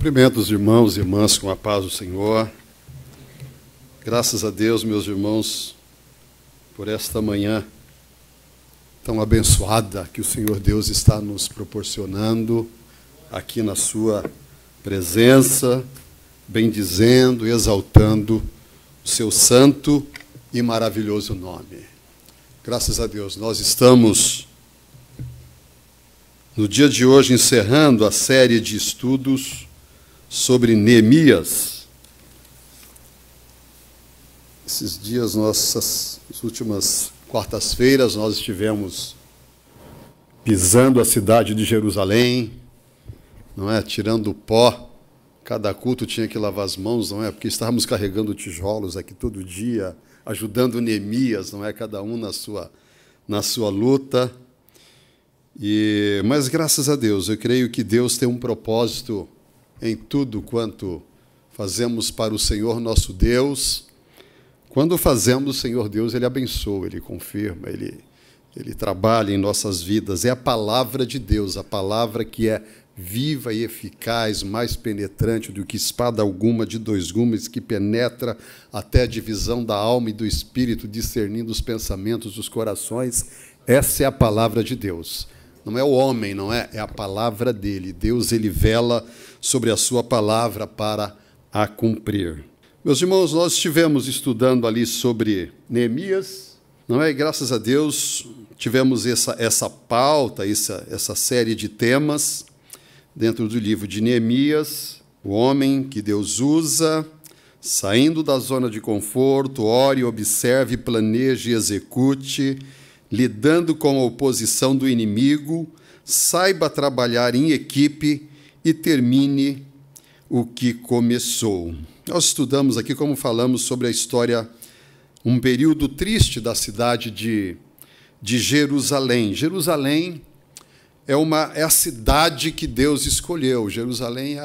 Cumprimento os irmãos e irmãs com a paz do Senhor. Graças a Deus, meus irmãos, por esta manhã tão abençoada que o Senhor Deus está nos proporcionando aqui na sua presença, bendizendo, exaltando o seu santo e maravilhoso nome. Graças a Deus, nós estamos no dia de hoje encerrando a série de estudos sobre Neemias. Esses dias, as últimas quartas-feiras, nós estivemos pisando a cidade de Jerusalém, não é? Tirando o pó. Cada culto tinha que lavar as mãos, não é? Porque estávamos carregando tijolos aqui todo dia, ajudando Neemias, não é? Cada um na sua luta. Mas, graças a Deus, eu creio que Deus tem um propósito em tudo quanto fazemos para o Senhor nosso Deus. Quando fazemos, o Senhor Deus, Ele abençoa, Ele confirma, Ele trabalha em nossas vidas. É a palavra de Deus, a palavra que é viva e eficaz, mais penetrante do que espada alguma de dois gumes, que penetra até a divisão da alma e do espírito, discernindo os pensamentos dos corações. Essa é a palavra de Deus. Não é o homem, não é? É a palavra dele. Deus, ele vela sobre a sua palavra para a cumprir. Meus irmãos, nós estivemos estudando ali sobre Neemias, não é? E graças a Deus tivemos essa pauta, essa série de temas dentro do livro de Neemias, o homem que Deus usa, saindo da zona de conforto, ore, observe, planeje e execute, lidando com a oposição do inimigo, saiba trabalhar em equipe e termine o que começou. Nós estudamos aqui, como falamos, sobre a história, um período triste da cidade de Jerusalém. Jerusalém é a cidade que Deus escolheu. Jerusalém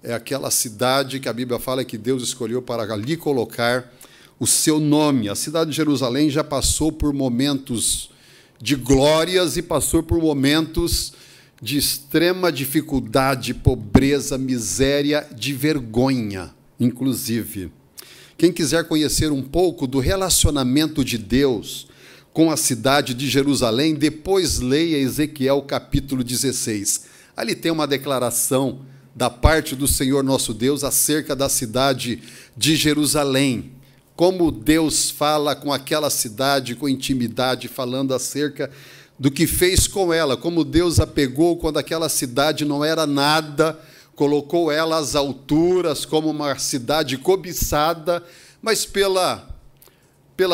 é aquela cidade que a Bíblia fala que Deus escolheu para ali colocar o seu nome. A cidade de Jerusalém já passou por momentos de glórias e passou por momentos de extrema dificuldade, pobreza, miséria, de vergonha, inclusive. Quem quiser conhecer um pouco do relacionamento de Deus com a cidade de Jerusalém, depois leia Ezequiel capítulo 16. Ali tem uma declaração da parte do Senhor nosso Deus acerca da cidade de Jerusalém. Como Deus fala com aquela cidade, com intimidade, falando acerca do que fez com ela, como Deus a pegou quando aquela cidade não era nada, colocou ela às alturas como uma cidade cobiçada, mas pela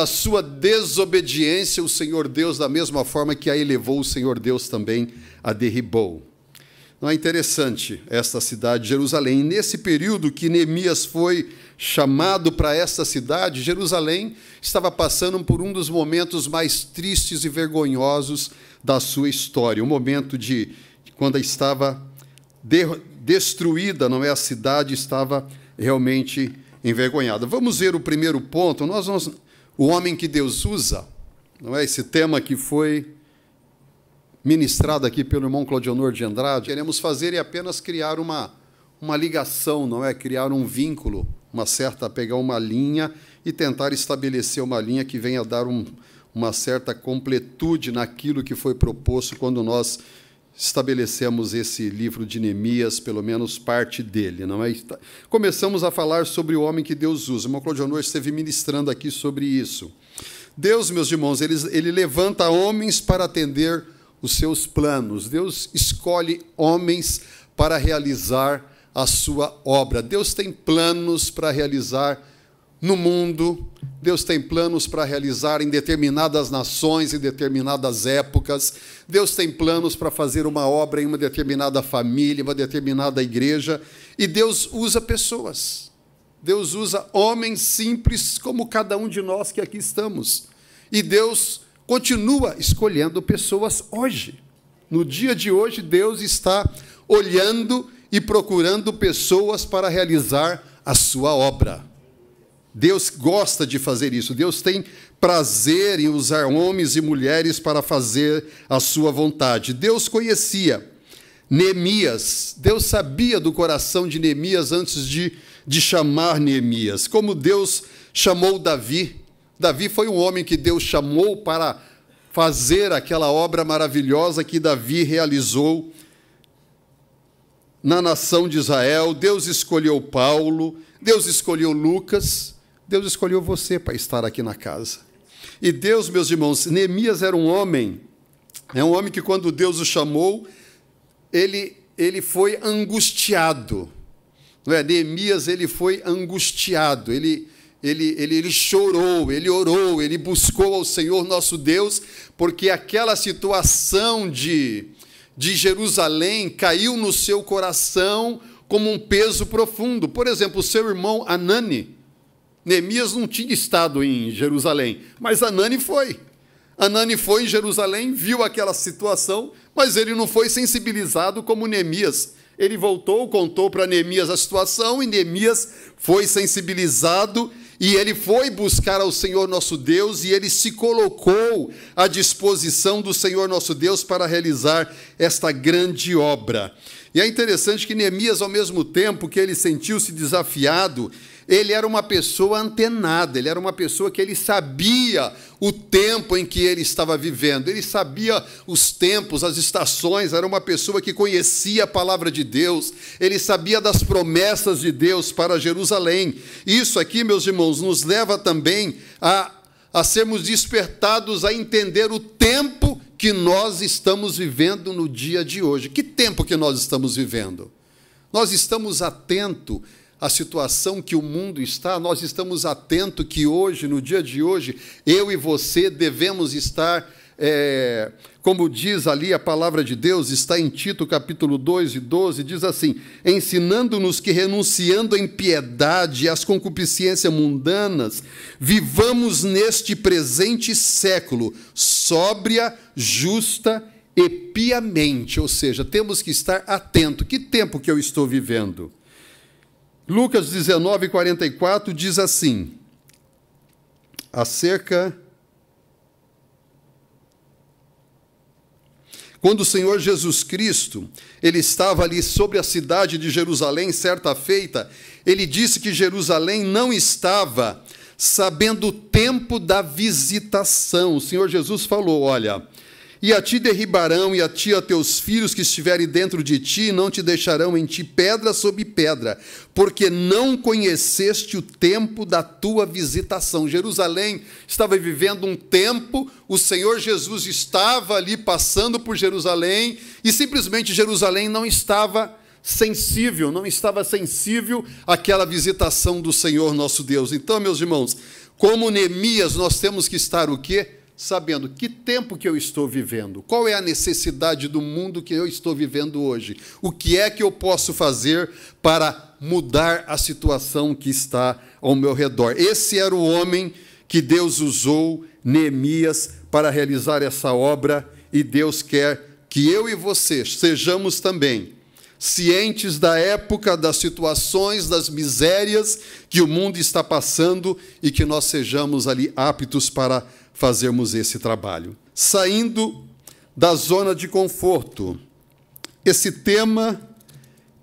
sua desobediência, o Senhor Deus, da mesma forma que a elevou, o Senhor Deus também a derribou. Não é interessante esta cidade de Jerusalém? Nesse período que Neemias foi chamado para esta cidade, Jerusalém estava passando por um dos momentos mais tristes e vergonhosos da sua história, o momento de quando estava destruída, não é? A cidade estava realmente envergonhada. Vamos ver o primeiro ponto. O homem que Deus usa, não é? Esse tema que foi ministrado aqui pelo irmão Claudionor de Andrade, queremos fazer apenas criar uma ligação, não é? Criar um vínculo, pegar uma linha e tentar estabelecer uma linha que venha a dar uma certa completude naquilo que foi proposto quando nós estabelecemos esse livro de Neemias, pelo menos parte dele, não é? Começamos a falar sobre o homem que Deus usa. O irmão Claudionor esteve ministrando aqui sobre isso. Deus, meus irmãos, ele levanta homens para atender os seus planos. Deus escolhe homens para realizar a sua obra. Deus tem planos para realizar no mundo, Deus tem planos para realizar em determinadas nações, em determinadas épocas. Deus tem planos para fazer uma obra em uma determinada família, uma determinada igreja, e Deus usa pessoas. Deus usa homens simples como cada um de nós que aqui estamos. E Deus continua escolhendo pessoas hoje. No dia de hoje, Deus está olhando e procurando pessoas para realizar a sua obra. Deus gosta de fazer isso. Deus tem prazer em usar homens e mulheres para fazer a sua vontade. Deus conhecia Neemias. Deus sabia do coração de Neemias antes de chamar Neemias. Como Deus chamou Davi. Davi foi um homem que Deus chamou para fazer aquela obra maravilhosa que Davi realizou na nação de Israel. Deus escolheu Paulo, Deus escolheu Lucas, Deus escolheu você para estar aqui na casa. E Deus, meus irmãos, Neemias era um homem que quando Deus o chamou, ele foi angustiado. Não é? Neemias, ele foi angustiado, ele chorou, ele orou, ele buscou ao Senhor nosso Deus, porque aquela situação de Jerusalém caiu no seu coração como um peso profundo. Por exemplo, o seu irmão Anani, Neemias não tinha estado em Jerusalém, mas Anani foi. Anani foi em Jerusalém, viu aquela situação, mas ele não foi sensibilizado como Neemias. Ele voltou, contou para Neemias a situação, e Neemias foi sensibilizado, e ele foi buscar ao Senhor nosso Deus, e ele se colocou à disposição do Senhor nosso Deus para realizar esta grande obra. E é interessante que Neemias, ao mesmo tempo que ele sentiu-se desafiado, ele era uma pessoa antenada, ele era uma pessoa que ele sabia o tempo em que ele estava vivendo, ele sabia os tempos, as estações, era uma pessoa que conhecia a palavra de Deus, ele sabia das promessas de Deus para Jerusalém. Isso aqui, meus irmãos, nos leva também a sermos despertados a entender o tempo que nós estamos vivendo no dia de hoje. Que tempo que nós estamos vivendo? Nós estamos atentos à situação que o mundo está, nós estamos atentos que hoje, no dia de hoje, eu e você devemos estar, como diz ali a palavra de Deus, está em Tito, capítulo 2 e 12, diz assim, ensinando-nos que, renunciando à impiedade e às concupiscências mundanas, vivamos neste presente século, sóbria, justa e piamente, ou seja, temos que estar atento. Que tempo que eu estou vivendo? Lucas 19, 44 diz assim, quando o Senhor Jesus Cristo, ele estava ali sobre a cidade de Jerusalém, certa feita, ele disse que Jerusalém não estava sabendo o tempo da visitação. O Senhor Jesus falou, olha, e a ti derribarão, e a ti a teus filhos que estiverem dentro de ti, não te deixarão em ti pedra sobre pedra, porque não conheceste o tempo da tua visitação. Jerusalém estava vivendo um tempo, o Senhor Jesus estava ali passando por Jerusalém, e simplesmente Jerusalém não estava sensível àquela visitação do Senhor nosso Deus. Então, meus irmãos, como Neemias, nós temos que estar o quê? Sabendo que tempo que eu estou vivendo, qual é a necessidade do mundo que eu estou vivendo hoje, o que é que eu posso fazer para mudar a situação que está ao meu redor. Esse era o homem que Deus usou, Neemias, para realizar essa obra, e Deus quer que eu e você sejamos também cientes da época, das situações, das misérias que o mundo está passando, e que nós sejamos ali aptos para fazermos esse trabalho. Saindo da zona de conforto. Esse tema,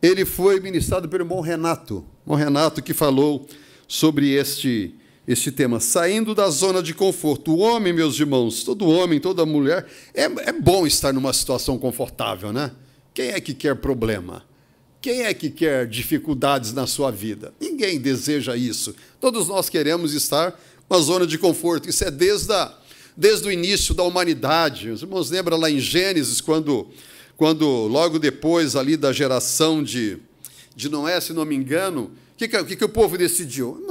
ele foi ministrado pelo irmão Renato. O irmão Renato que falou sobre este tema. Saindo da zona de conforto. O homem, meus irmãos, todo homem, toda mulher, é bom estar numa situação confortável, né? Quem é que quer problema? Quem é que quer dificuldades na sua vida? Ninguém deseja isso. Todos nós queremos estar uma zona de conforto. Isso é desde o início da humanidade. Os irmãos lembram lá em Gênesis, quando logo depois ali da geração de Noé, se não me engano, o que o povo decidiu?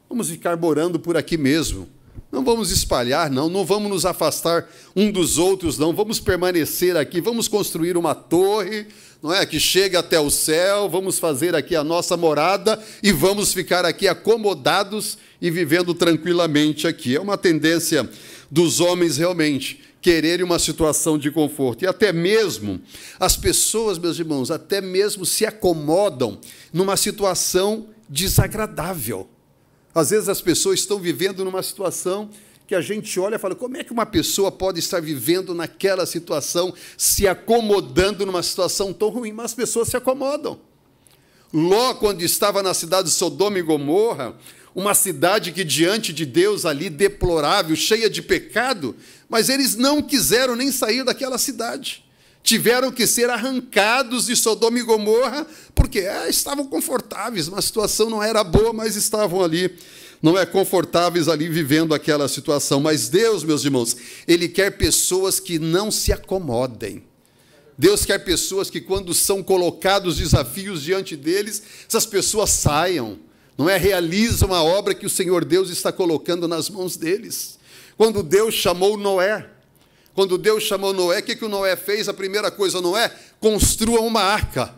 Vamos ficar morando por aqui mesmo. Não vamos espalhar, não vamos nos afastar um dos outros, não. Vamos permanecer aqui, vamos construir uma torre, não é, que chega até o céu, vamos fazer aqui a nossa morada e vamos ficar aqui acomodados e vivendo tranquilamente aqui. É uma tendência dos homens realmente quererem uma situação de conforto. E até mesmo as pessoas, meus irmãos, até mesmo se acomodam numa situação desagradável. Às vezes as pessoas estão vivendo numa situação que a gente olha e fala, como é que uma pessoa pode estar vivendo naquela situação, se acomodando numa situação tão ruim? Mas as pessoas se acomodam. Ló, quando estava na cidade de Sodoma e Gomorra, uma cidade que diante de Deus ali deplorável, cheia de pecado, mas eles não quiseram nem sair daquela cidade. Tiveram que ser arrancados de Sodoma e Gomorra, porque estavam confortáveis, uma situação não era boa, mas estavam ali, não é confortáveis ali vivendo aquela situação. Mas Deus, meus irmãos, Ele quer pessoas que não se acomodem. Deus quer pessoas que, quando são colocados desafios diante deles, essas pessoas saiam, não é? Realizam a obra que o Senhor Deus está colocando nas mãos deles. Quando Deus chamou Noé, o que o Noé fez? A primeira coisa, Noé, construa uma arca.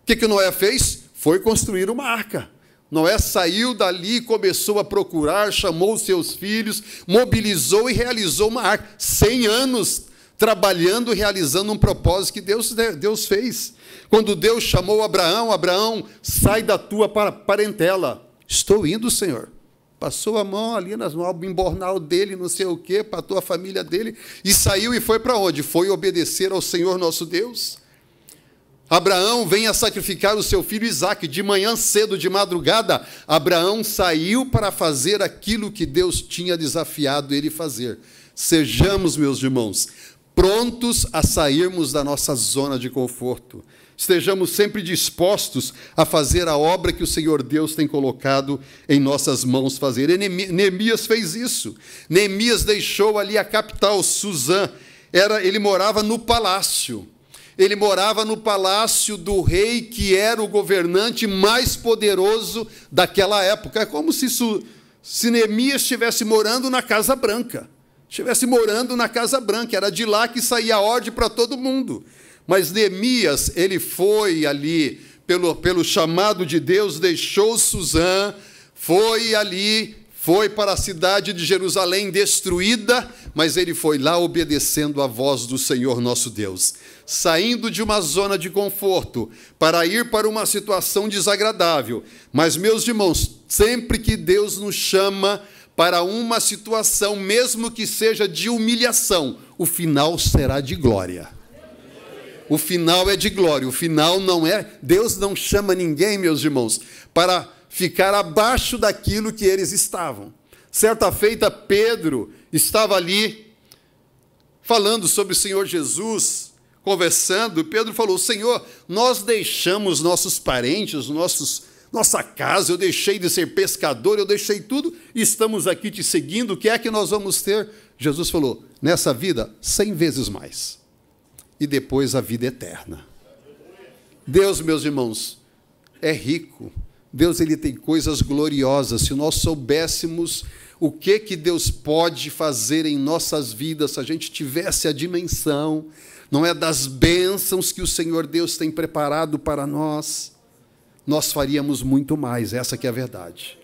O que o Noé fez? Foi construir uma arca. Noé saiu dali, começou a procurar, chamou seus filhos, mobilizou e realizou uma arca. 100 anos trabalhando, realizando um propósito que Deus fez. Quando Deus chamou Abraão, Abraão, sai da tua parentela. Estou indo, Senhor. Passou a mão ali no embornal dele, não sei o quê, para a família dele, e saiu e foi para onde? Foi obedecer ao Senhor nosso Deus. Abraão vem a sacrificar o seu filho Isaque. De manhã cedo, de madrugada, Abraão saiu para fazer aquilo que Deus tinha desafiado ele fazer. Sejamos, meus irmãos, prontos a sairmos da nossa zona de conforto. Estejamos sempre dispostos a fazer a obra que o Senhor Deus tem colocado em nossas mãos fazer. E Neemias fez isso. Neemias deixou ali a capital, Suzã. Ele morava no palácio. Ele morava no palácio do rei, que era o governante mais poderoso daquela época. É como se Neemias estivesse morando na Casa Branca. Era de lá que saía a ordem para todo mundo. Mas Neemias, ele foi ali, pelo chamado de Deus, deixou Suzã, foi para a cidade de Jerusalém destruída, mas ele foi lá obedecendo a voz do Senhor nosso Deus, saindo de uma zona de conforto para ir para uma situação desagradável. Mas, meus irmãos, sempre que Deus nos chama para uma situação, mesmo que seja de humilhação, o final será de glória. O final é de glória, o final não é... Deus não chama ninguém, meus irmãos, para ficar abaixo daquilo que eles estavam. Certa feita, Pedro estava ali falando sobre o Senhor Jesus, conversando. Pedro falou, Senhor, nós deixamos nossos parentes, nossa casa, eu deixei de ser pescador, eu deixei tudo, e estamos aqui te seguindo, o que é que nós vamos ter? Jesus falou, nessa vida, 100 vezes mais. E depois a vida eterna. Deus, meus irmãos, é rico. Deus, ele tem coisas gloriosas. Se nós soubéssemos o que Deus pode fazer em nossas vidas, se a gente tivesse a dimensão, não é, das bênçãos que o Senhor Deus tem preparado para nós, nós faríamos muito mais, essa que é a verdade.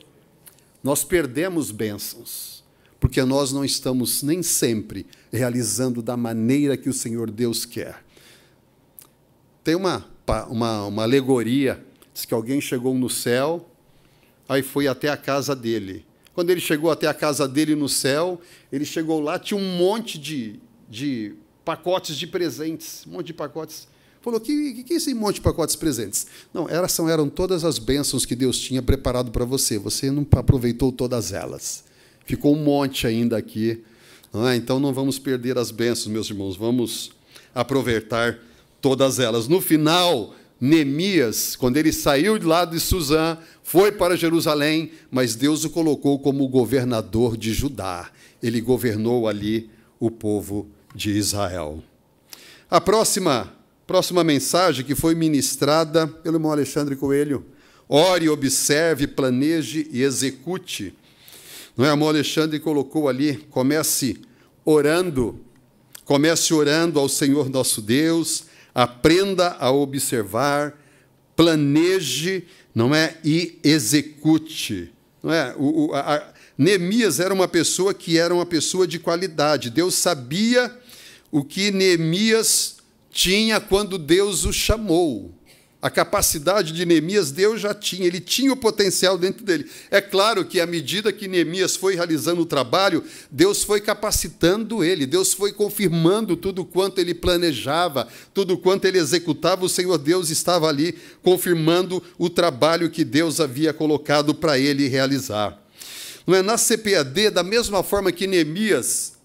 Nós perdemos bênçãos, porque nós não estamos nem sempre realizando da maneira que o Senhor Deus quer. Tem uma alegoria, diz que alguém chegou no céu, aí foi até a casa dele. Quando ele chegou até a casa dele no céu, ele chegou lá, tinha um monte de pacotes de presentes, um monte de pacotes. Falou, que é esse monte de pacotes presentes? Não, eram todas as bênçãos que Deus tinha preparado para você. Você não aproveitou todas elas. Ficou um monte ainda aqui. Então, não vamos perder as bênçãos, meus irmãos. Vamos aproveitar todas elas. No final, Neemias, quando ele saiu de lá de Suzã, foi para Jerusalém, mas Deus o colocou como governador de Judá. Ele governou ali o povo de Israel. A próxima mensagem que foi ministrada pelo irmão Alexandre Coelho. Ore, observe, planeje e execute. Não é? O irmão Alexandre colocou ali, comece orando ao Senhor nosso Deus, aprenda a observar, planeje, não é? E execute. Não é? Neemias era uma pessoa de qualidade. Deus sabia o que Neemias tinha quando Deus o chamou. A capacidade de Neemias, Deus já tinha, ele tinha o potencial dentro dele. É claro que, à medida que Neemias foi realizando o trabalho, Deus foi capacitando ele, Deus foi confirmando tudo quanto ele planejava, tudo quanto ele executava, o Senhor Deus estava ali confirmando o trabalho que Deus havia colocado para ele realizar. Não é? Na CPAD, da mesma forma que Neemias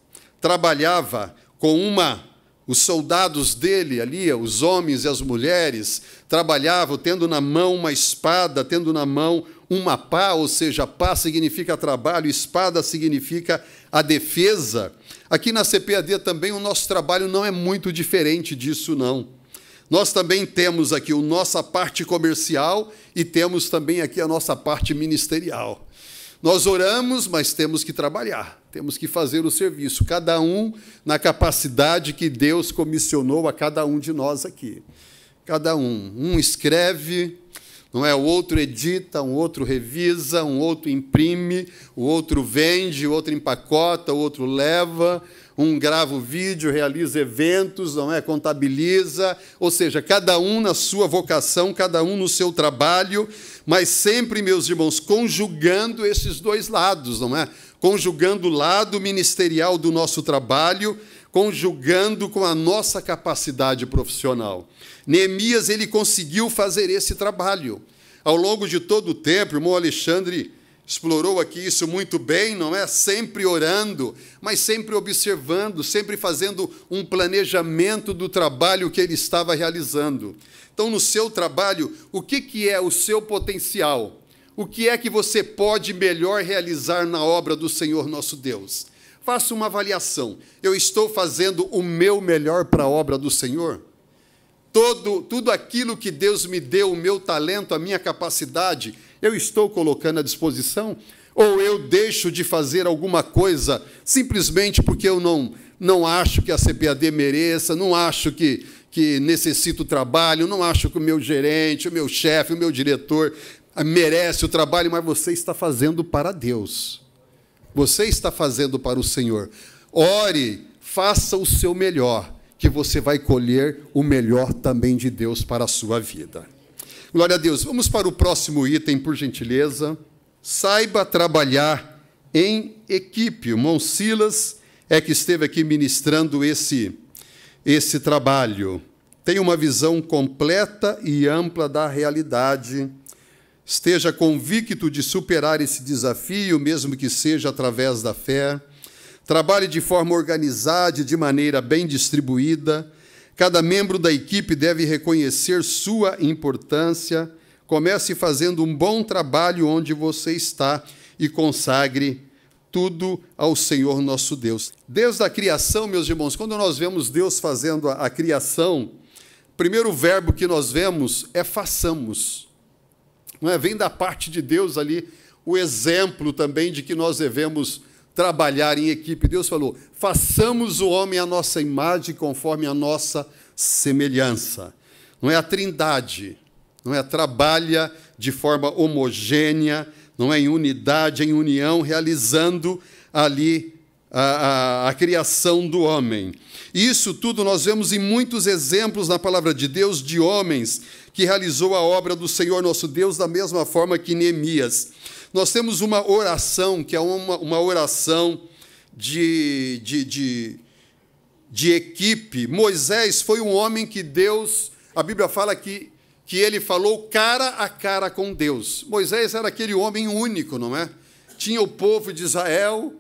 trabalhava com os soldados dele ali, os homens e as mulheres, trabalhavam tendo na mão uma espada, tendo na mão uma pá, ou seja, pá significa trabalho, espada significa a defesa. Aqui na CPAD também o nosso trabalho não é muito diferente disso, não. Nós também temos aqui a nossa parte comercial e temos também aqui a nossa parte ministerial. Nós oramos, mas temos que trabalhar, temos que fazer o serviço, cada um na capacidade que Deus comissionou a cada um de nós aqui. Cada um escreve, não é? O outro edita, um outro revisa, um outro imprime, o outro vende, o outro empacota, o outro leva, um grava o vídeo, realiza eventos, não é? Contabiliza, ou seja, cada um na sua vocação, cada um no seu trabalho, mas sempre, meus irmãos, conjugando esses dois lados, não é? Conjugando o lado ministerial do nosso trabalho, conjugando com a nossa capacidade profissional. Neemias, ele conseguiu fazer esse trabalho. Ao longo de todo o tempo, o irmão Alexandre explorou aqui isso muito bem, não é? Sempre orando, mas sempre observando, sempre fazendo um planejamento do trabalho que ele estava realizando. Então, no seu trabalho, o que é o seu potencial? O que é que você pode melhor realizar na obra do Senhor nosso Deus? Faça uma avaliação. Eu estou fazendo o meu melhor para a obra do Senhor? Tudo aquilo que Deus me deu, o meu talento, a minha capacidade, eu estou colocando à disposição? Ou eu deixo de fazer alguma coisa simplesmente porque eu não acho que a CPAD mereça, não acho que necessito trabalho, não acho que o meu gerente, o meu chefe, o meu diretor merece o trabalho, mas você está fazendo para Deus. Você está fazendo para o Senhor. Ore, faça o seu melhor, que você vai colher o melhor também de Deus para a sua vida. Glória a Deus. Vamos para o próximo item, por gentileza. Saiba trabalhar em equipe. O irmão Silas é que esteve aqui ministrando esse trabalho. Tenha uma visão completa e ampla da realidade. Esteja convicto de superar esse desafio, mesmo que seja através da fé. Trabalhe de forma organizada e de maneira bem distribuída. Cada membro da equipe deve reconhecer sua importância. Comece fazendo um bom trabalho onde você está e consagre tudo ao Senhor nosso Deus. Desde a criação, meus irmãos, quando nós vemos Deus fazendo a criação, o primeiro verbo que nós vemos é façamos. Não é? Vem da parte de Deus ali o exemplo também de que nós devemos trabalhar em equipe. Deus falou, façamos o homem à nossa imagem, conforme a nossa semelhança. Não é a trindade, não é? Trabalha de forma homogênea, não é? Em unidade, em união, realizando ali a criação do homem. Isso tudo nós vemos em muitos exemplos na palavra de Deus, de homens que realizou a obra do Senhor nosso Deus, da mesma forma que Neemias. Nós temos uma oração, que é uma oração de equipe. Moisés foi um homem que Deus, a Bíblia fala que ele falou cara a cara com Deus. Moisés era aquele homem único, não é? Tinha o povo de Israel,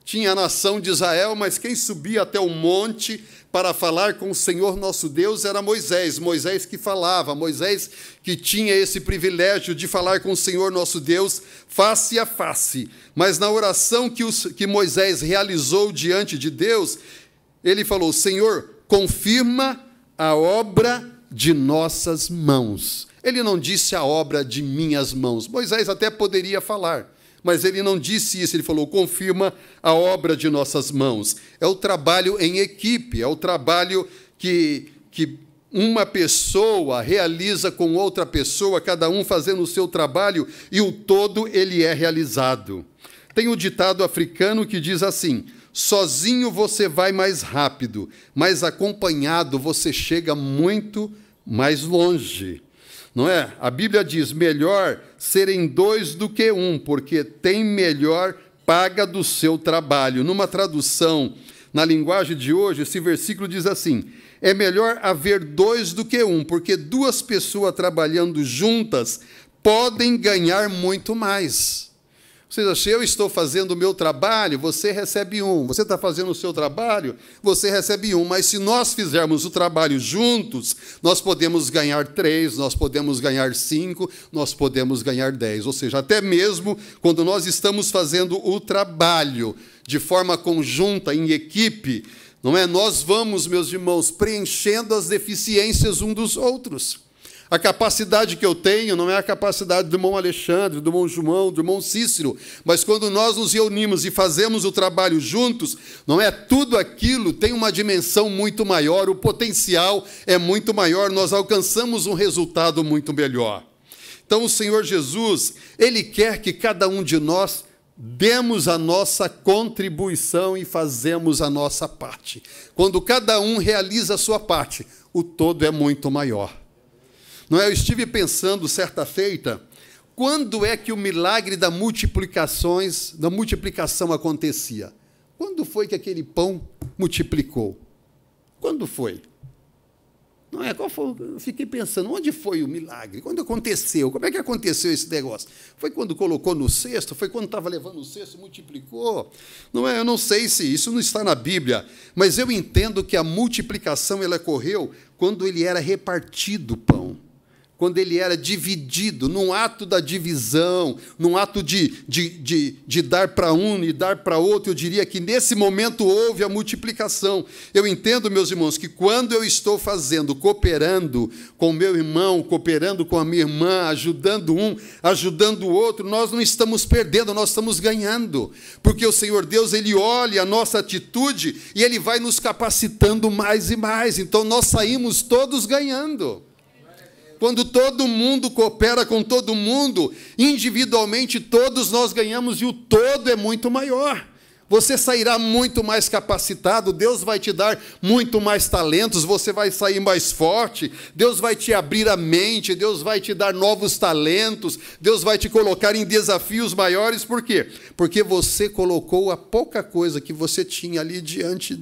tinha a nação de Israel, mas quem subia até o monte para falar com o Senhor nosso Deus era Moisés. Moisés que falava, Moisés que tinha esse privilégio de falar com o Senhor nosso Deus face a face. Mas na oração que Moisés realizou diante de Deus, ele falou, Senhor, confirma a obra de nossas mãos. Ele não disse a obra de minhas mãos. Moisés até poderia falar, mas ele não disse isso, ele falou, confirma a obra de nossas mãos. É o trabalho em equipe, é o trabalho que uma pessoa realiza com outra pessoa, cada um fazendo o seu trabalho, e o todo ele é realizado. Tem um ditado africano que diz assim, sozinho você vai mais rápido, mas acompanhado você chega muito mais longe. não é? A Bíblia diz, melhor serem dois do que um, porque tem melhor paga do seu trabalho. Numa tradução, na linguagem de hoje, esse versículo diz assim, é melhor haver dois do que um, porque duas pessoas trabalhando juntas podem ganhar muito mais. Ou seja, se eu estou fazendo o meu trabalho, você recebe um. Você está fazendo o seu trabalho, você recebe um. Mas se nós fizermos o trabalho juntos, nós podemos ganhar 3, nós podemos ganhar 5, nós podemos ganhar 10. Ou seja, até mesmo quando nós estamos fazendo o trabalho de forma conjunta, em equipe, não é? Nós vamos, meus irmãos, preenchendo as deficiências uns dos outros. A capacidade que eu tenho não é a capacidade do irmão Alexandre, do irmão João, do irmão Cícero, mas quando nós nos reunimos e fazemos o trabalho juntos, não é? Tudo aquilo tem uma dimensão muito maior, o potencial é muito maior, nós alcançamos um resultado muito melhor. Então, o Senhor Jesus, Ele quer que cada um de nós demos a nossa contribuição e fazemos a nossa parte. Quando cada um realiza a sua parte, o todo é muito maior. Não é? Eu estive pensando, certa feita, quando é que o milagre da multiplicação acontecia? Quando foi que aquele pão multiplicou? Quando foi? Não é? Qual foi? Eu fiquei pensando, onde foi o milagre? Quando aconteceu? Como é que aconteceu esse negócio? Foi quando colocou no cesto? Foi quando estava levando o cesto e multiplicou? Não é? Eu não sei se isso não está na Bíblia, mas eu entendo que a multiplicação ela ocorreu quando ele era repartido o pão. Quando ele era dividido, num ato da divisão, num ato de dar para um e dar para outro, eu diria que nesse momento houve a multiplicação. Eu entendo, meus irmãos, que quando eu estou fazendo, cooperando com o meu irmão, cooperando com a minha irmã, ajudando um, ajudando o outro, nós não estamos perdendo, nós estamos ganhando. Porque o Senhor Deus, Ele olha a nossa atitude e Ele vai nos capacitando mais e mais. Então, nós saímos todos ganhando. Quando todo mundo coopera com todo mundo, individualmente todos nós ganhamos e o todo é muito maior. Você sairá muito mais capacitado, Deus vai te dar muito mais talentos, você vai sair mais forte, Deus vai te abrir a mente, Deus vai te dar novos talentos, Deus vai te colocar em desafios maiores. Por quê? Porque você colocou a pouca coisa que você tinha ali diante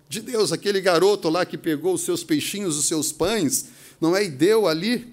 de Deus. Aquele garoto lá que pegou os seus peixinhos, os seus pães, não é? E deu ali.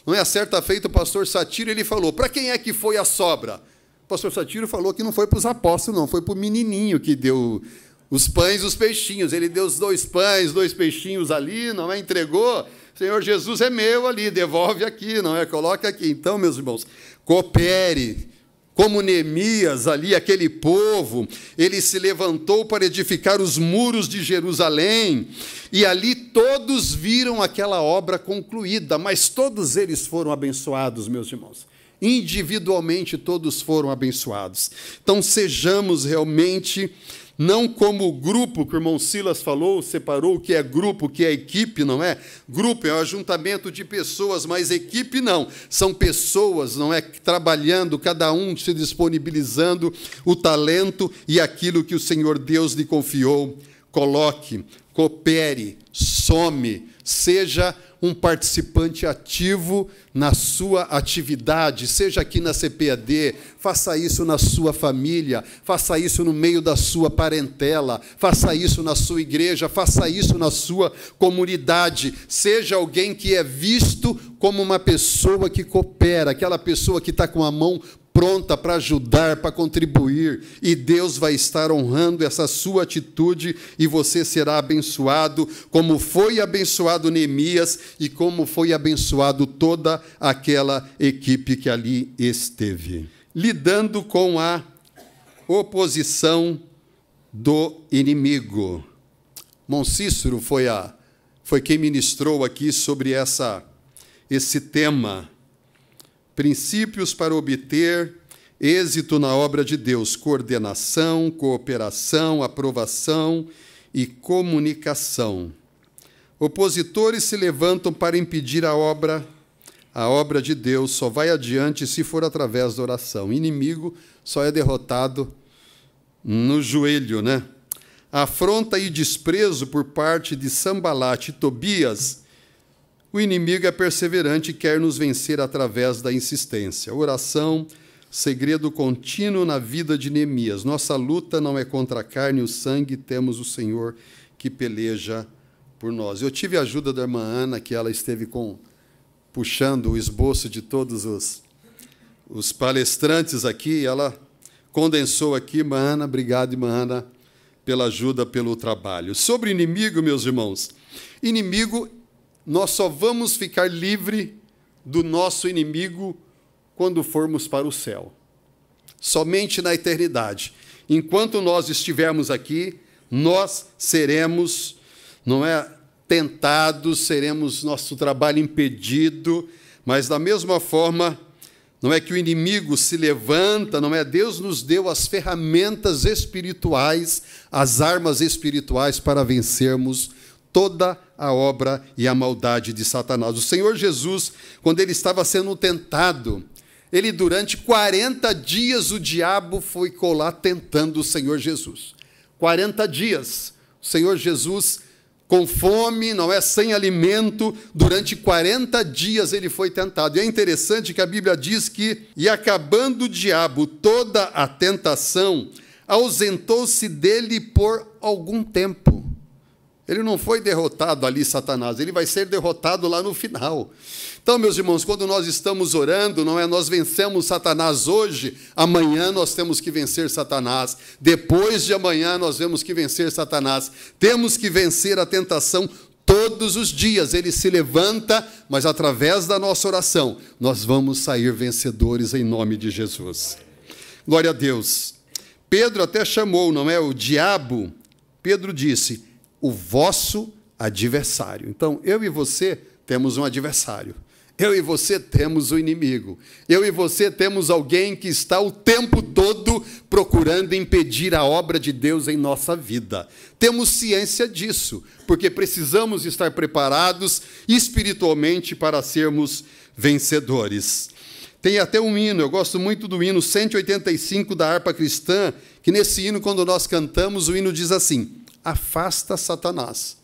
Não é? A certa feita, o pastor Satiro, ele falou, para quem é que foi a sobra? O pastor Satiro falou que não foi para os apóstolos, não, foi para o menininho que deu os pães e os peixinhos. Ele deu os 2 pães, 2 peixinhos ali, não é? Entregou. Senhor Jesus, é meu ali, devolve aqui, não é? Coloca aqui. Então, meus irmãos, coopere. Como Neemias, ali, aquele povo, ele se levantou para edificar os muros de Jerusalém, e ali todos viram aquela obra concluída, mas todos eles foram abençoados, meus irmãos. Individualmente, todos foram abençoados. Então, sejamos realmente, não como o grupo que o irmão Silas falou, separou o que é grupo, o que é equipe, não é? Grupo é um ajuntamento de pessoas, mas equipe não. São pessoas, não é? Trabalhando, cada um se disponibilizando o talento e aquilo que o Senhor Deus lhe confiou. Coloque, coopere, some, seja um participante ativo na sua atividade, seja aqui na CPAD, faça isso na sua família, faça isso no meio da sua parentela, faça isso na sua igreja, faça isso na sua comunidade, seja alguém que é visto como uma pessoa que coopera, aquela pessoa que está com a mão pronta para ajudar, para contribuir, e Deus vai estar honrando essa sua atitude, e você será abençoado, como foi abençoado Neemias, e como foi abençoado toda aquela equipe que ali esteve. Lidando com a oposição do inimigo. Irmão Cícero foi quem ministrou aqui sobre esse tema. Princípios para obter êxito na obra de Deus: coordenação, cooperação, aprovação e comunicação. Opositores se levantam para impedir a obra de Deus só vai adiante se for através da oração. O inimigo só é derrotado no joelho, né? Afronta e desprezo por parte de Sambalate e Tobias o inimigo é perseverante e quer nos vencer através da insistência. Oração, segredo contínuo na vida de Neemias. Nossa luta não é contra a carne e o sangue, temos o Senhor que peleja por nós. Eu tive a ajuda da irmã Ana, que ela esteve puxando o esboço de todos os palestrantes aqui, ela condensou aqui. Irmã Ana, obrigado, irmã Ana, pela ajuda, pelo trabalho. Sobre inimigo, meus irmãos, inimigo, nós só vamos ficar livre do nosso inimigo quando formos para o céu. Somente na eternidade. Enquanto nós estivermos aqui, nós seremos, tentados, seremos nosso trabalho impedido, mas da mesma forma, não é que o inimigo se levanta, Deus nos deu as ferramentas espirituais, as armas espirituais para vencermos toda a obra e a maldade de Satanás. O Senhor Jesus, quando ele estava sendo tentado, ele durante 40 dias o diabo foi lá tentando o Senhor Jesus. 40 dias. O Senhor Jesus com fome, sem alimento, durante 40 dias ele foi tentado. E é interessante que a Bíblia diz que, e acabando o diabo toda a tentação, ausentou-se dele por algum tempo. Ele não foi derrotado ali, Satanás, ele vai ser derrotado lá no final. Então, meus irmãos, quando nós estamos orando, nós vencemos Satanás hoje, amanhã nós temos que vencer Satanás, depois de amanhã nós temos que vencer Satanás. Temos que vencer a tentação todos os dias. Ele se levanta, mas através da nossa oração, nós vamos sair vencedores em nome de Jesus. Glória a Deus. Pedro até chamou, o diabo, Pedro disse, o vosso adversário. Então, eu e você temos um adversário. Eu e você temos um inimigo. Eu e você temos alguém que está o tempo todo procurando impedir a obra de Deus em nossa vida. Temos ciência disso, porque precisamos estar preparados espiritualmente para sermos vencedores. Tem até um hino, eu gosto muito do hino 185 da harpa cristã, que nesse hino, quando nós cantamos, o hino diz assim, afasta Satanás.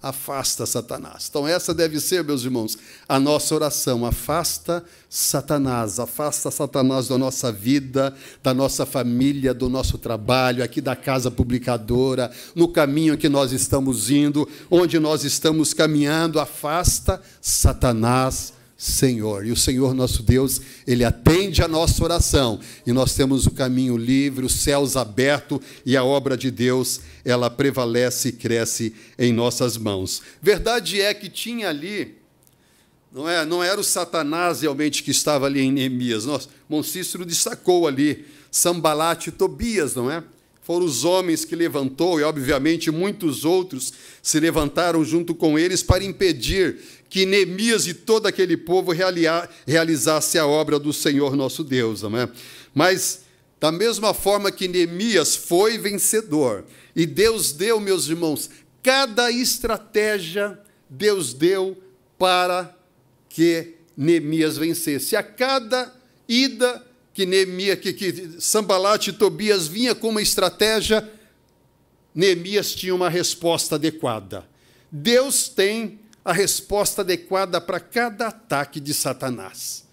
Afasta Satanás. Então, essa deve ser, meus irmãos, a nossa oração. Afasta Satanás da nossa vida, da nossa família, do nosso trabalho, aqui da casa publicadora, no caminho que nós estamos indo, onde nós estamos caminhando. Afasta Satanás, Senhor. E o Senhor nosso Deus, Ele atende a nossa oração. E nós temos o caminho livre, os céus abertos, e a obra de Deus, ela prevalece e cresce em nossas mãos. Verdade é que tinha ali, não era o Satanás realmente que estava ali em Neemias. Moncícero destacou ali, Sambalate e Tobias, não é? Foram os homens que levantou, e obviamente muitos outros se levantaram junto com eles para impedir que Neemias e todo aquele povo realizasse a obra do Senhor nosso Deus. Não é? Mas, da mesma forma que Neemias foi vencedor, e Deus deu, meus irmãos, cada estratégia Deus deu para que Neemias vencesse. A cada ida que Sambalate e Tobias vinha com uma estratégia, Neemias tinha uma resposta adequada. Deus tem a resposta adequada para cada ataque de Satanás,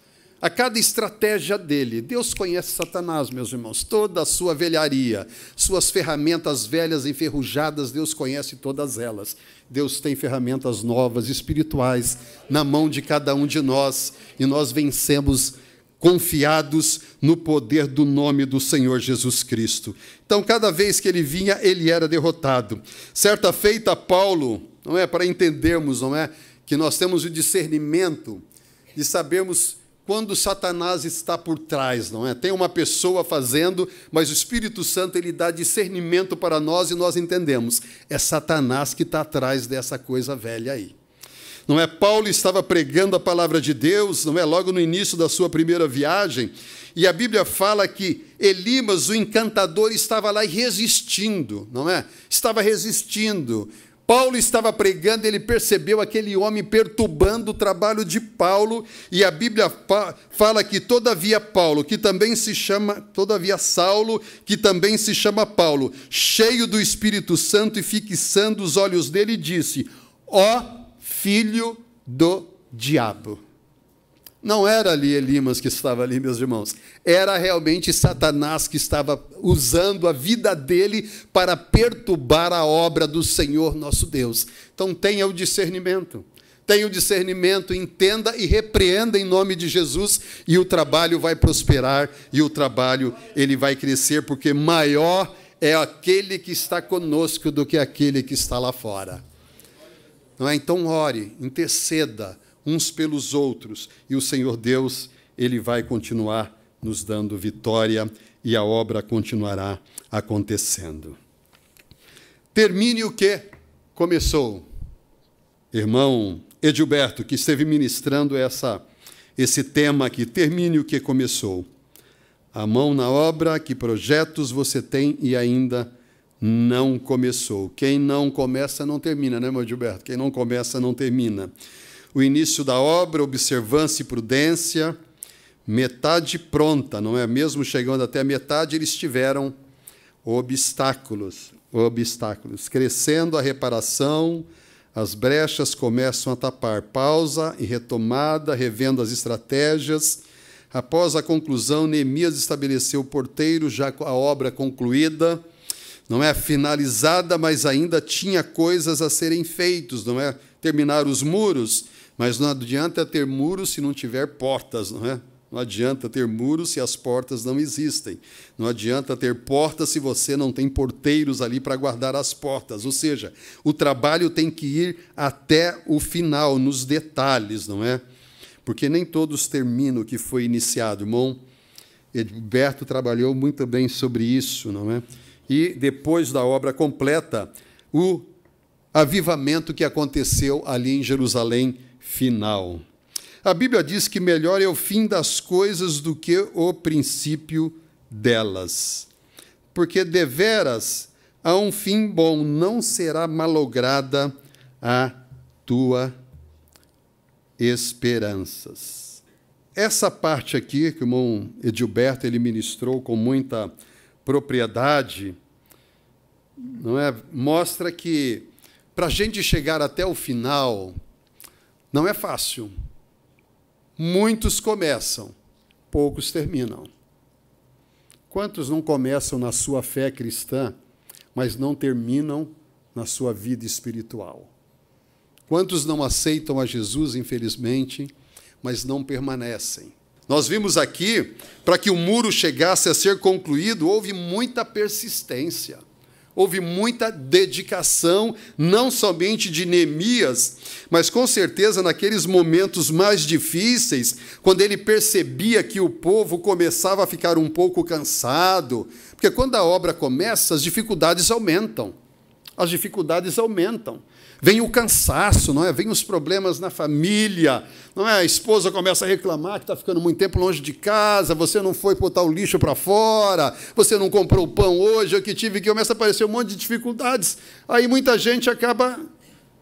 a cada estratégia dele. Deus conhece Satanás, meus irmãos, toda a sua velharia, suas ferramentas velhas enferrujadas, Deus conhece todas elas. Deus tem ferramentas novas, espirituais, na mão de cada um de nós, e nós vencemos confiados no poder do nome do Senhor Jesus Cristo. Então, cada vez que ele vinha, ele era derrotado. Certa feita, Paulo, para entendermos, que nós temos o discernimento de sabermos quando Satanás está por trás, Tem uma pessoa fazendo, mas o Espírito Santo ele dá discernimento para nós e nós entendemos. É Satanás que está atrás dessa coisa velha aí. Paulo estava pregando a palavra de Deus, logo no início da sua primeira viagem, e a Bíblia fala que Elimas, o encantador, estava lá resistindo, Estava resistindo. Paulo estava pregando, ele percebeu aquele homem perturbando o trabalho de Paulo, e a Bíblia fala que todavia Saulo, que também se chama Paulo, cheio do Espírito Santo e fixando os olhos dele, disse, ó Filho do diabo. Não era ali Elimas que estava ali, meus irmãos. Era realmente Satanás que estava usando a vida dele para perturbar a obra do Senhor nosso Deus. Então tenha o discernimento. Tenha o discernimento, entenda e repreenda em nome de Jesus, e o trabalho vai prosperar, e o trabalho ele vai crescer, porque maior é aquele que está conosco do que aquele que está lá fora. Não é? Então ore, interceda uns pelos outros, e o Senhor Deus, ele vai continuar nos dando vitória, e a obra continuará acontecendo. Termine o que começou. Irmão Edilberto, que esteve ministrando esse tema aqui, termine o que começou. A mão na obra, que projetos você tem e ainda não começou. Quem não começa, não termina, né, irmão Edilberto? Quem não começa, não termina. O início da obra, observância e prudência, metade pronta, não é? Mesmo chegando até a metade, eles tiveram obstáculos. Crescendo a reparação, as brechas começam a tapar. Pausa e retomada, revendo as estratégias. Após a conclusão, Neemias estabeleceu o porteiro, já com a obra concluída, não é finalizada, mas ainda tinha coisas a serem feitas, não é? Terminar os muros, mas não adianta ter muros se não tiver portas, não é? Não adianta ter muros se as portas não existem. Não adianta ter portas se você não tem porteiros ali para guardar as portas. Ou seja, o trabalho tem que ir até o final, nos detalhes, não é? Porque nem todos terminam o que foi iniciado. O irmão Edilberto trabalhou muito bem sobre isso, não é? E, depois da obra completa, o avivamento que aconteceu ali em Jerusalém final. A Bíblia diz que melhor é o fim das coisas do que o princípio delas. Porque, deveras, a um fim bom não será malograda a tua esperanças. Essa parte aqui, que o irmão Edilberto ele ministrou com muita propriedade, não é? Mostra que, para a gente chegar até o final, não é fácil. Muitos começam, poucos terminam. Quantos não começam na sua fé cristã, mas não terminam na sua vida espiritual? Quantos não aceitam a Jesus, infelizmente, mas não permanecem? Nós vimos aqui, para que o muro chegasse a ser concluído, houve muita persistência. Houve muita dedicação, não somente de Neemias, mas com certeza naqueles momentos mais difíceis, quando ele percebia que o povo começava a ficar um pouco cansado, porque quando a obra começa, as dificuldades aumentam. As dificuldades aumentam. Vem o cansaço, não é? Vem os problemas na família, não é? A esposa começa a reclamar que está ficando muito tempo longe de casa, você não foi botar o lixo para fora, você não comprou pão hoje, eu que tive que começa a aparecer um monte de dificuldades. Aí muita gente acaba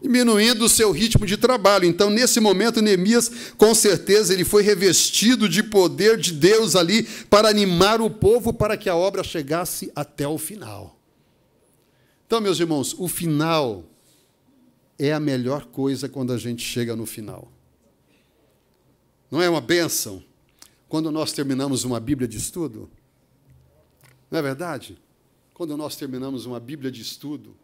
diminuindo o seu ritmo de trabalho. Então, nesse momento, Neemias, com certeza, ele foi revestido de poder de Deus ali para animar o povo para que a obra chegasse até o final. Então, meus irmãos, o final é a melhor coisa quando a gente chega no final. Não é uma bênção quando nós terminamos uma Bíblia de estudo? Não é verdade? Quando nós terminamos uma Bíblia de estudo,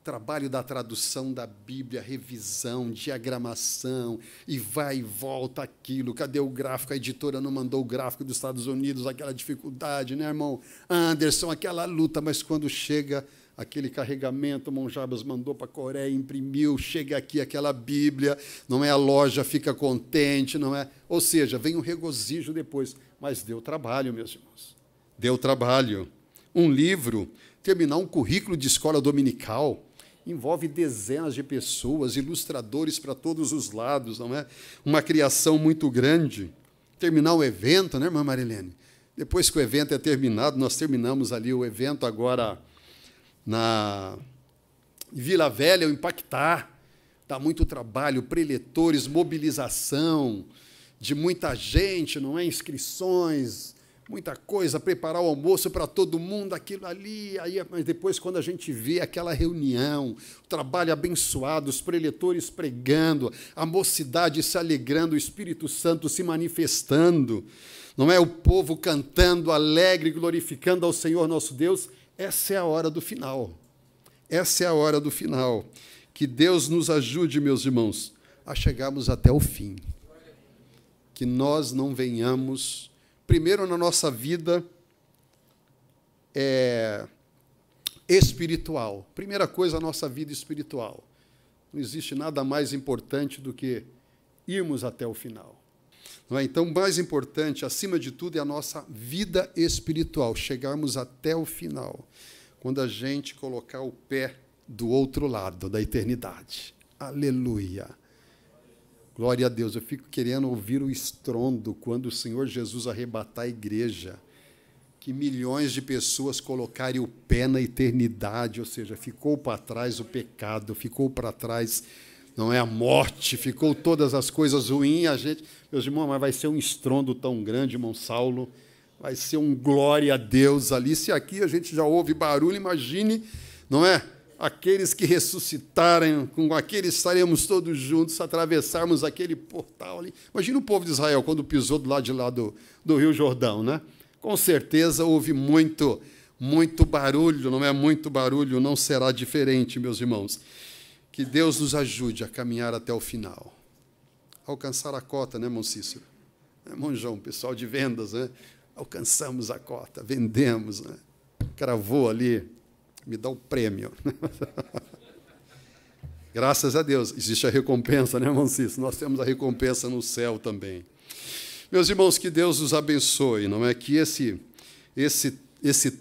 trabalho da tradução da Bíblia, revisão, diagramação, e vai e volta aquilo. Cadê o gráfico? A editora não mandou o gráfico dos Estados Unidos, aquela dificuldade, né, irmão? Anderson, aquela luta, mas quando chega aquele carregamento, o irmão Jabas mandou para a Coreia, imprimiu, chega aqui aquela Bíblia, não é? A loja fica contente, não é? Ou seja, vem um regozijo depois. Mas deu trabalho, meus irmãos. Deu trabalho. Um livro, terminar um currículo de escola dominical, envolve dezenas de pessoas, ilustradores para todos os lados, não é? Uma criação muito grande. Terminar o evento, né, irmã Marilene? Depois que o evento é terminado, nós terminamos ali o evento agora na Vila Velha, o Impactar, dá muito trabalho, preletores, mobilização de muita gente, não é? Inscrições, muita coisa, preparar o almoço para todo mundo, aquilo ali. Aí, mas depois, quando a gente vê aquela reunião, o trabalho abençoado, os preletores pregando, a mocidade se alegrando, o Espírito Santo se manifestando, não é? O povo cantando, alegre, glorificando ao Senhor nosso Deus, essa é a hora do final. Essa é a hora do final. Que Deus nos ajude, meus irmãos, a chegarmos até o fim. Que nós não venhamos, primeiro na nossa vida espiritual. Primeira coisa, a nossa vida espiritual. Não existe nada mais importante do que irmos até o final. Não é? Então, o mais importante, acima de tudo, é a nossa vida espiritual, chegarmos até o final, quando a gente colocar o pé do outro lado da eternidade. Aleluia! Glória a Deus. Eu fico querendo ouvir o estrondo quando o Senhor Jesus arrebatar a igreja, que milhões de pessoas colocarem o pé na eternidade, ou seja, ficou para trás o pecado, ficou para trás, não é, a morte, ficou todas as coisas ruins. A gente, meus irmãos, mas vai ser um estrondo tão grande, irmão Saulo, vai ser um glória a Deus ali. Se aqui a gente já ouve barulho, imagine, não é? Aqueles que ressuscitarem, com aqueles estaremos todos juntos, atravessarmos aquele portal ali. Imagina o povo de Israel quando pisou do lado de lá do Rio Jordão, né? Com certeza houve muito barulho, não é? Muito barulho, não será diferente, meus irmãos. Que Deus nos ajude a caminhar até o final. Alcançar a cota, né, irmão Cícero? Irmão João, pessoal de vendas, né? Alcançamos a cota, vendemos, né? Cravou ali, me dá o prêmio. Graças a Deus, existe a recompensa, né, irmão Cícero? Nós temos a recompensa no céu também. Meus irmãos, que Deus nos abençoe, não é? Que esse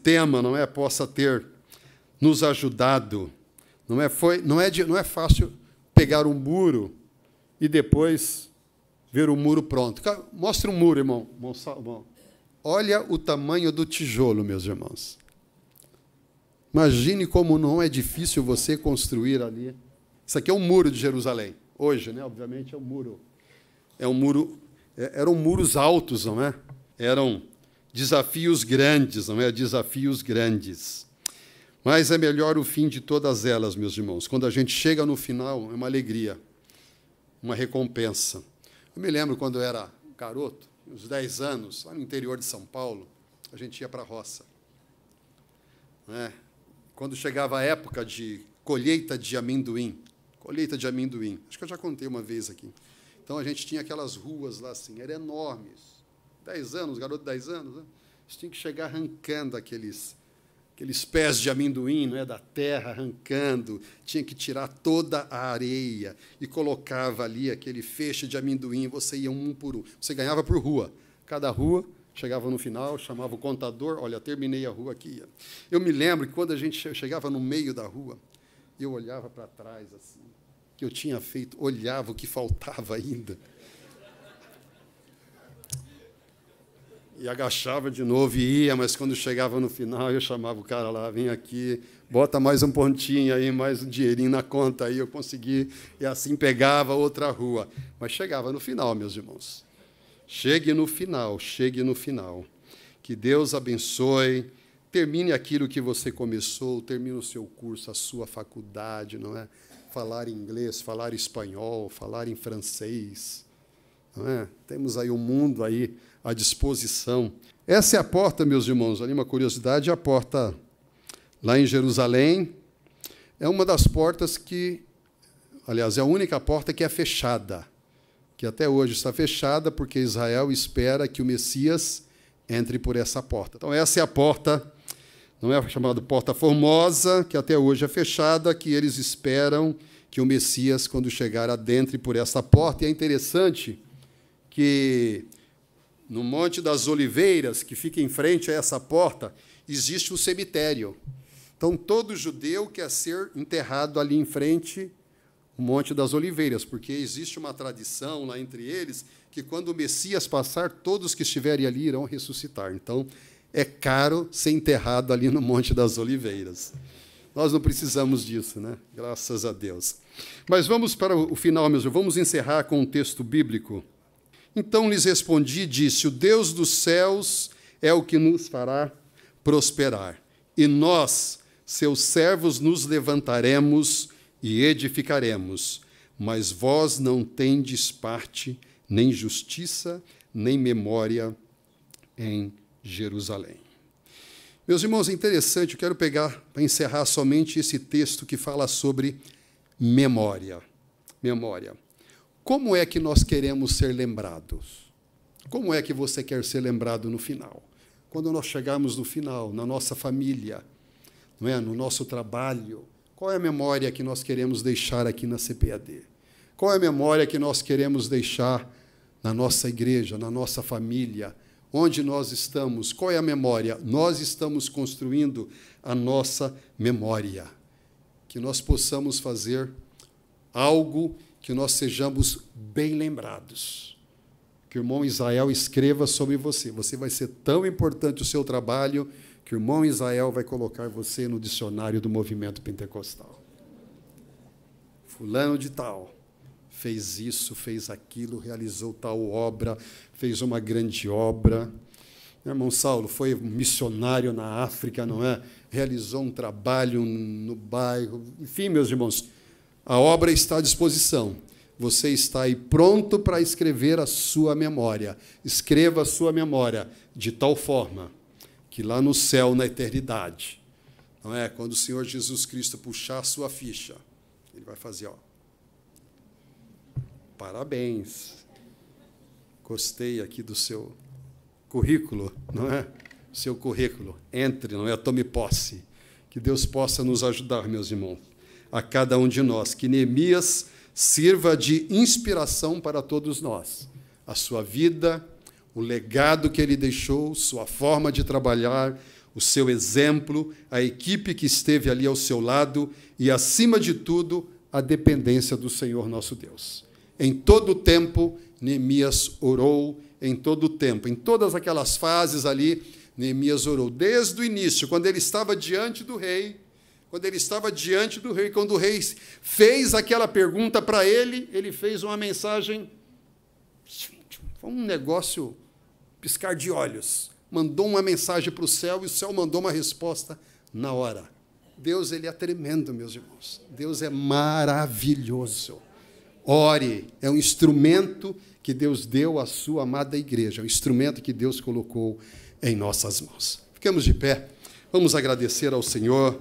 tema, não é, possa ter nos ajudado. Não é fácil pegar um muro e depois ver o muro pronto. Mostre um muro, irmão. Olha o tamanho do tijolo, meus irmãos. Imagine como não é difícil você construir ali. Isso aqui é um muro de Jerusalém. Hoje, né? Obviamente, é um muro. Eram muros altos, não é? Eram desafios grandes, não é? Desafios grandes. Mas é melhor o fim de todas elas, meus irmãos. Quando a gente chega no final, é uma alegria, uma recompensa. Eu me lembro quando eu era garoto, uns 10 anos, lá no interior de São Paulo, a gente ia para a roça. Né? Quando chegava a época de colheita de amendoim, acho que eu já contei uma vez aqui. Então, a gente tinha aquelas ruas lá, assim, eram enormes. 10 anos, garoto de 10 anos, né? A gente tinha que chegar arrancando aqueles pés de amendoim, não é, da terra, arrancando, tinha que tirar toda a areia e colocava ali aquele feixe de amendoim, você ia um por um. Você ganhava por rua. Cada rua, chegava no final, chamava o contador, olha, terminei a rua aqui. Eu me lembro que quando a gente chegava no meio da rua, eu olhava para trás, assim, que eu tinha feito, olhava o que faltava ainda. E agachava de novo e ia, mas quando chegava no final, eu chamava o cara lá, vem aqui, bota mais um pontinho aí, mais um dinheirinho na conta aí, eu consegui, e assim pegava outra rua. Mas chegava no final, meus irmãos. Chegue no final. Que Deus abençoe, termine aquilo que você começou, termine o seu curso, a sua faculdade, não é? Falar inglês, falar espanhol, falar em francês, não é? Temos aí um mundo aí à disposição. Essa é a porta, meus irmãos, ali uma curiosidade, a porta lá em Jerusalém é uma das portas que, aliás, é a única porta que é fechada, que até hoje está fechada, porque Israel espera que o Messias entre por essa porta. Então, essa é a porta, não é chamada Porta Formosa, que até hoje é fechada, que eles esperam que o Messias, quando chegar, adentre por essa porta. E é interessante que no Monte das Oliveiras, que fica em frente a essa porta, existe um cemitério. Então, todo judeu quer ser enterrado ali em frente ao Monte das Oliveiras, porque existe uma tradição lá entre eles que, quando o Messias passar, todos que estiverem ali irão ressuscitar. Então, é caro ser enterrado ali no Monte das Oliveiras. Nós não precisamos disso, né? Graças a Deus. Mas vamos para o final, meus irmãos. Vamos encerrar com um texto bíblico. Então lhes respondi e disse: o Deus dos céus é o que nos fará prosperar. E nós, seus servos, nos levantaremos e edificaremos, mas vós não tendes parte, nem justiça, nem memória em Jerusalém. Meus irmãos, é interessante, eu quero pegar, para encerrar somente esse texto que fala sobre memória. Memória. Como é que nós queremos ser lembrados? Como é que você quer ser lembrado no final? Quando nós chegarmos no final, na nossa família, não é? No nosso trabalho, qual é a memória que nós queremos deixar aqui na CPAD? Qual é a memória que nós queremos deixar na nossa igreja, na nossa família? Onde nós estamos? Qual é a memória? Nós estamos construindo a nossa memória. Que nós possamos fazer algo que nós sejamos bem lembrados. Que o irmão Israel escreva sobre você. Você vai ser tão importante o seu trabalho que o irmão Israel vai colocar você no dicionário do movimento pentecostal. Fulano de tal fez isso, fez aquilo, realizou tal obra, fez uma grande obra. Irmão Saulo foi missionário na África, não é? Realizou um trabalho no bairro. Enfim, meus irmãos, a obra está à disposição. Você está aí pronto para escrever a sua memória. Escreva a sua memória de tal forma que lá no céu, na eternidade, não é? Quando o Senhor Jesus Cristo puxar a sua ficha, ele vai fazer, ó, parabéns, gostei aqui do seu currículo, não é? Seu currículo, entre, não é? Tome posse. Que Deus possa nos ajudar, meus irmãos, a cada um de nós, que Neemias sirva de inspiração para todos nós. A sua vida, o legado que ele deixou, sua forma de trabalhar, o seu exemplo, a equipe que esteve ali ao seu lado e, acima de tudo, a dependência do Senhor nosso Deus. Em todo o tempo, Neemias orou, em todo o tempo, em todas aquelas fases ali, Neemias orou. Desde o início, quando ele estava diante do rei, quando o rei fez aquela pergunta para ele, ele fez uma mensagem, foi um negócio piscar de olhos. Mandou uma mensagem para o céu e o céu mandou uma resposta na hora. Deus, ele é tremendo, meus irmãos. Deus é maravilhoso. Ore, é um instrumento que Deus deu à sua amada igreja, é um instrumento que Deus colocou em nossas mãos. Ficamos de pé, vamos agradecer ao Senhor.